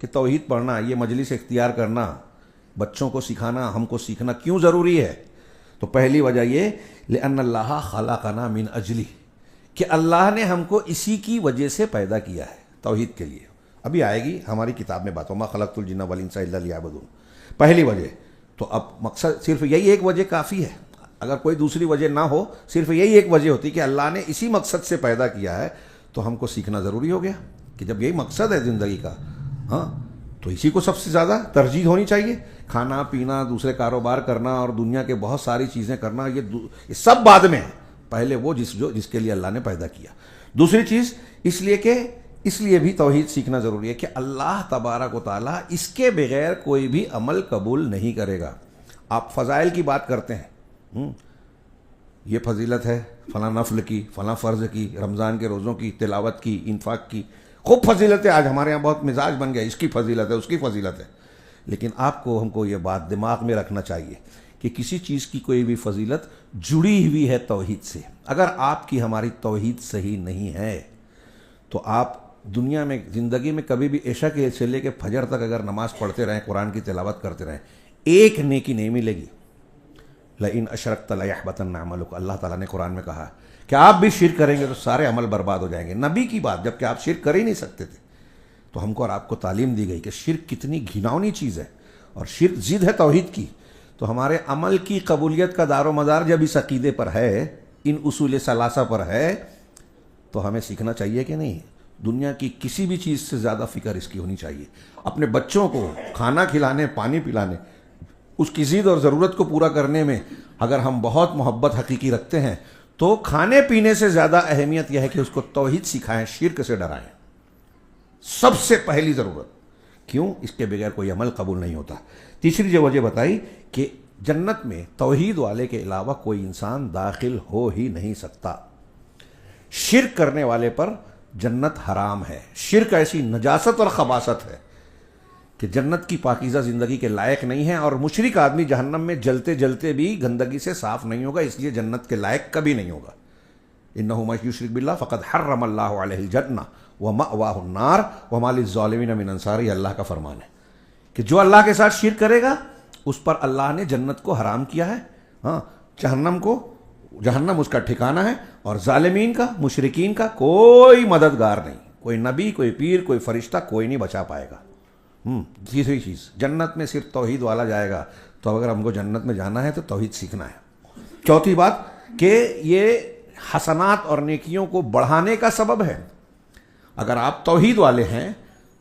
کہ توحید پڑھنا، یہ مجلس اختیار کرنا، بچوں کو سکھانا، ہم کو سیکھنا کیوں ضروری ہے؟ تو پہلی وجہ یہ لأن اللہ خلقنا من اجلی، کہ اللہ نے ہم کو اسی کی وجہ سے پیدا کیا ہے، توحید کے لیے. ابھی آئے گی ہماری کتاب میں بات، وما خلقت الجن والانس الا لیعبدون. پہلی وجہ. تو اب مقصد صرف یہی ایک وجہ کافی ہے، اگر کوئی دوسری وجہ نہ ہو، صرف یہی ایک وجہ ہوتی کہ اللہ نے اسی مقصد سے پیدا کیا ہے، تو ہم کو سیکھنا ضروری ہو گیا کہ جب یہی مقصد ہے زندگی کا، ہاں، تو اسی کو سب سے زیادہ ترجیح ہونی چاہیے. کھانا پینا، دوسرے کاروبار کرنا اور دنیا کے بہت ساری چیزیں کرنا، یہ سب بعد میں ہے، پہلے وہ جس کے لیے اللہ نے پیدا کیا. دوسری چیز اس لیے بھی توحید سیکھنا ضروری ہے کہ اللہ تبارک و تعالیٰ اس کے بغیر کوئی بھی عمل قبول نہیں کرے گا. آپ فضائل کی بات کرتے ہیں، یہ فضیلت ہے فلاں نفل کی، فلاں فرض کی، رمضان کے روزوں کی، تلاوت کی، انفاق کی، خوب فضیلت ہے. آج ہمارے یہاں بہت مزاج بن گیا، اس کی فضیلت ہے، اس کی فضیلت ہے. لیکن ہم کو یہ بات دماغ میں رکھنا چاہیے کہ کسی چیز کی کوئی بھی فضیلت جڑی ہوئی ہے توحید سے. اگر آپ کی ہماری توحید صحیح نہیں ہے تو آپ دنیا میں زندگی میں کبھی بھی عشاء کے سے لے کے فجر تک اگر نماز پڑھتے رہیں، قرآن کی تلاوت کرتے رہیں، ایک نیکی نہیں ملے گی. لئن اشرکت لیحبطن عملک، اللہ تعالیٰ نے قرآن میں کہا کہ آپ بھی شرک کریں گے تو سارے عمل برباد ہو جائیں گے. نبی کی بات، جب کہ آپ شرک کر ہی نہیں سکتے تھے. تو ہم کو اور آپ کو تعلیم دی گئی کہ شرک کتنی گھناؤنی چیز ہے، اور شرک ضد ہے توحید کی. تو ہمارے عمل کی قبولیت کا دار و مدار جب اس عقیدے پر ہے، ان اصول ثلاثہ پر ہے، تو ہمیں سیکھنا چاہیے کہ نہیں. دنیا کی کسی بھی چیز سے زیادہ فکر اس کی ہونی چاہیے. اپنے بچوں کو کھانا کھلانے، پانی پلانے، اس کی ضد اور ضرورت کو پورا کرنے میں اگر ہم بہت محبت حقیقی رکھتے ہیں تو کھانے پینے سے زیادہ اہمیت یہ ہے کہ اس کو توحید سکھائیں، شرک سے ڈرائیں. سب سے پہلی ضرورت. کیوں؟ اس کے بغیر کوئی عمل قبول نہیں ہوتا. تیسری جو وجہ بتائی کہ جنت میں توحید والے کے علاوہ کوئی انسان داخل ہو ہی نہیں سکتا. شرک کرنے والے پر جنت حرام ہے. شرک ایسی نجاست اور خباثت ہے کہ جنت کی پاکیزہ زندگی کے لائق نہیں ہے، اور مشرک آدمی جہنم میں جلتے جلتے بھی گندگی سے صاف نہیں ہوگا، اس لیے جنت کے لائق کبھی نہیں ہوگا. انہ من یشرک باللہ فقد حرم اللہ علیہ الجنہ ومأواہ النار وما للظالمین من انصار. یہ اللہ کا فرمان ہے کہ جو اللہ کے ساتھ شرک کرے گا اس پر اللہ نے جنت کو حرام کیا ہے، ہاں، جہنم اس کا ٹھکانہ ہے، اور ظالمین کا، مشرکین کا کوئی مددگار نہیں، کوئی نبی، کوئی پیر، کوئی فرشتہ، کوئی نہیں بچا پائے گا. تیسری چیز، جنت میں صرف توحید والا جائے گا. تو اگر ہم کو جنت میں جانا ہے تو توحید سیکھنا ہے. چوتھی بات کہ یہ حسنات اور نیکیوں کو بڑھانے کا سبب ہے. اگر آپ توحید والے ہیں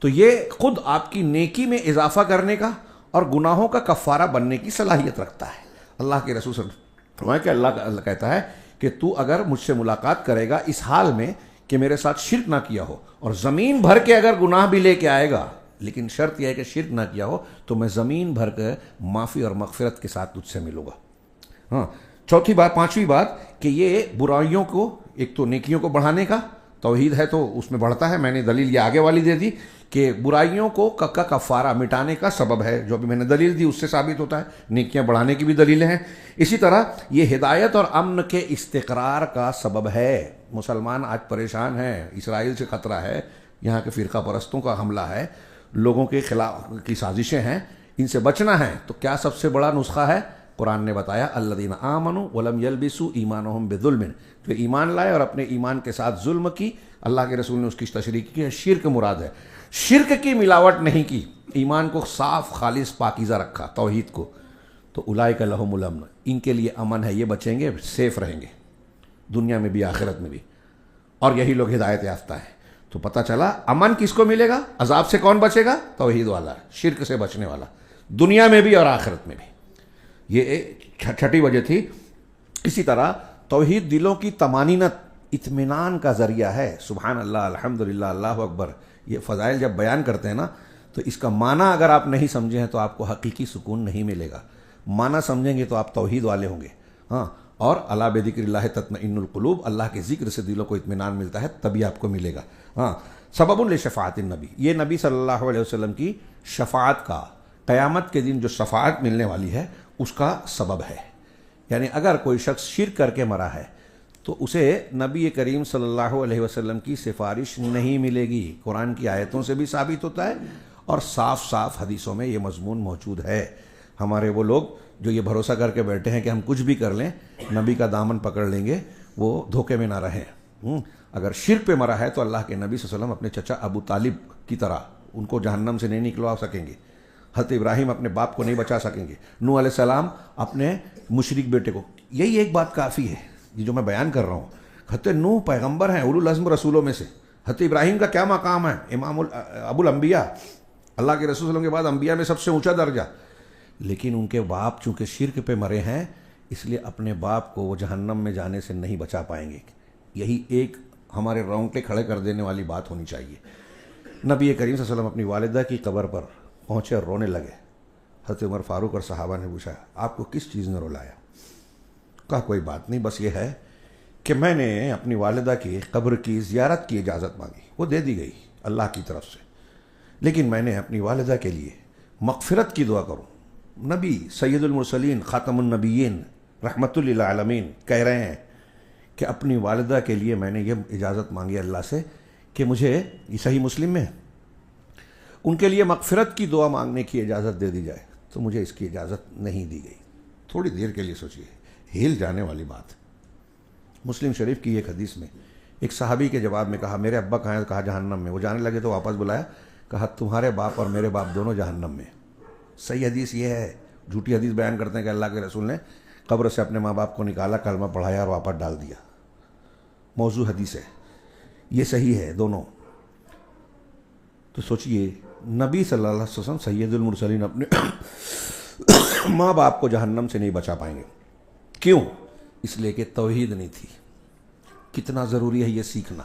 تو یہ خود آپ کی نیکی میں اضافہ کرنے کا اور گناہوں کا کفارہ بننے کی صلاحیت رکھتا ہے. اللہ کے رسول صلی اللہ علیہ وسلم فرمایا کہ اللہ کہتا ہے کہ تو اگر مجھ سے ملاقات کرے گا اس حال میں کہ میرے ساتھ شرک نہ کیا ہو، اور زمین بھر کے اگر گناہ بھی لے کے آئے گا، لیکن شرط یہ ہے کہ شرک نہ کیا ہو، تو میں زمین بھر کے معافی اور مغفرت کے ساتھ تجھ سے ملوں گا. ہاں، پانچویں بات کہ یہ برائیوں کو، ایک تو نیکیوں کو بڑھانے کا، توحید ہے تو اس میں بڑھتا ہے. میں نے دلیل یہ آگے والی دے دی کہ برائیوں کو کا کفارہ مٹانے کا سبب ہے، جو بھی میں نے دلیل دی اس سے ثابت ہوتا ہے. نیکیاں بڑھانے کی بھی دلیلیں ہیں. اسی طرح یہ ہدایت اور امن کے استقرار کا سبب ہے. مسلمان آج پریشان ہیں، اسرائیل سے خطرہ ہے، یہاں کے فرقہ پرستوں کا حملہ ہے، لوگوں کے خلاف کی سازشیں ہیں، ان سے بچنا ہے. تو کیا سب سے بڑا نسخہ ہے؟ قرآن نے بتایا الذین آمنوا ولم یلبسوا ایمانہم بظلم، جو ایمان لائے اور اپنے ایمان کے ساتھ ظلم کی. اللہ کے رسول نے اس کی تشریح کی ہے، شرک مراد ہے. شرک کی ملاوٹ نہیں کی، ایمان کو صاف خالص پاکیزہ رکھا، توحید کو. تو اولئک لہم الامن، ان کے لیے امن ہے، یہ بچیں گے، سیف رہیں گے دنیا میں بھی آخرت میں بھی. اور یہی لوگ ہدایت یافتہ ہیں. تو پتہ چلا امن کس کو ملے گا، عذاب سے کون بچے گا؟ توحید والا، شرک سے بچنے والا، دنیا میں بھی اور آخرت میں بھی. یہ چھٹی وجہ تھی. اسی طرح توحید دلوں کی طمانینت، اطمینان کا ذریعہ ہے. سبحان اللہ، الحمدللہ، اللہ اکبر. یہ فضائل جب بیان کرتے ہیں نا تو اس کا معنی اگر آپ نہیں سمجھے ہیں تو آپ کو حقیقی سکون نہیں ملے گا. معنی سمجھیں گے تو آپ توحید والے ہوں گے. ہاں، اور الا بذکر اللہ تطمئن القلوب، اللہ کے ذکر سے دلوں کو اطمینان ملتا ہے، تبھی آپ کو ملے گا. ہاں، سبب لشفاعت النبی، یہ نبی صلی اللہ علیہ وسلم کی شفاعت کا، قیامت کے دن جو شفاعت ملنے والی ہے اس کا سبب ہے. یعنی اگر کوئی شخص شرک کر کے مرا ہے تو اسے نبی کریم صلی اللہ علیہ وسلم کی سفارش نہیں ملے گی. قرآن کی آیتوں سے بھی ثابت ہوتا ہے اور صاف صاف حدیثوں میں یہ مضمون موجود ہے. ہمارے وہ لوگ جو یہ بھروسہ کر کے بیٹھے ہیں کہ ہم کچھ بھی کر لیں نبی کا دامن پکڑ لیں گے، وہ دھوکے میں نہ رہیں. اگر شرک پہ مرا ہے تو اللہ کے نبی صلی اللہ علیہ وسلم اپنے چچا ابو طالب کی طرح ان کو جہنم سے نہیں نکلوا سکیں گے. حضرت ابراہیم اپنے باپ کو نہیں بچا سکیں گے. نوح علیہ السلام اپنے مشرک بیٹے کو. یہی ایک بات کافی ہے یہ جو میں بیان کر رہا ہوں. حضرت نوح پیغمبر ہیں، اولو العزم رسولوں میں سے. حضرت ابراہیم کا کیا مقام ہے؟ امام ابو الانبیاء، اللہ کے رسول صلی اللہ علیہ وسلم کے بعد انبیاء میں سب سے اونچا درجہ. لیکن ان کے باپ چونکہ شرک پہ مرے ہیں اس لیے اپنے باپ کو وہ جہنم میں جانے سے نہیں بچا پائیں گے. یہی ایک ہمارے رونگٹے کھڑے کر دینے والی بات ہونی چاہیے. نبی کریم صلی اللہ علیہ وسلم اپنی والدہ کی قبر پر پہنچے اور رونے لگے. حضرت عمر فاروق اور صحابہ نے پوچھا آپ کو کس چیز نے رلایا؟ کہا کوئی بات نہیں، بس یہ ہے کہ میں نے اپنی والدہ کی قبر کی زیارت کی اجازت مانگی، وہ دے دی گئی اللہ کی طرف سے، لیکن میں نے اپنی والدہ کے لیے مغفرت کی دعا کروں. نبی سید المرسلین خاتم النبیین رحمت للعالمین کہہ رہے ہیں کہ اپنی والدہ کے لیے میں نے یہ اجازت مانگی اللہ سے کہ مجھے، یہ صحیح مسلم میں ان کے لیے مغفرت کی دعا مانگنے کی اجازت دے دی جائے، تو مجھے اس کی اجازت نہیں دی گئی. تھوڑی دیر کے لیے سوچیے، ہل جانے والی بات. مسلم شریف کی ایک حدیث میں ایک صحابی کے جواب میں کہا میرے ابا کہاں ہیں؟ کہا جہنم میں. وہ جانے لگے تو واپس بلایا، کہا تمہارے باپ اور میرے باپ دونوں جہنم میں. صحیح حدیث یہ ہے. جھوٹی حدیث بیان کرتے ہیں کہ اللہ کے رسول نے قبر سے اپنے ماں باپ کو نکالا، کلمہ پڑھایا اور واپس ڈال دیا. موضوع حدیث ہے، یہ صحیح ہے دونوں. تو سوچئے نبی صلی اللہ علیہ وسلم سید المرسلین اپنے ماں باپ کو جہنم سے نہیں بچا پائیں گے. کیوں؟ اس لیے کہ توحید نہیں تھی. کتنا ضروری ہے یہ سیکھنا.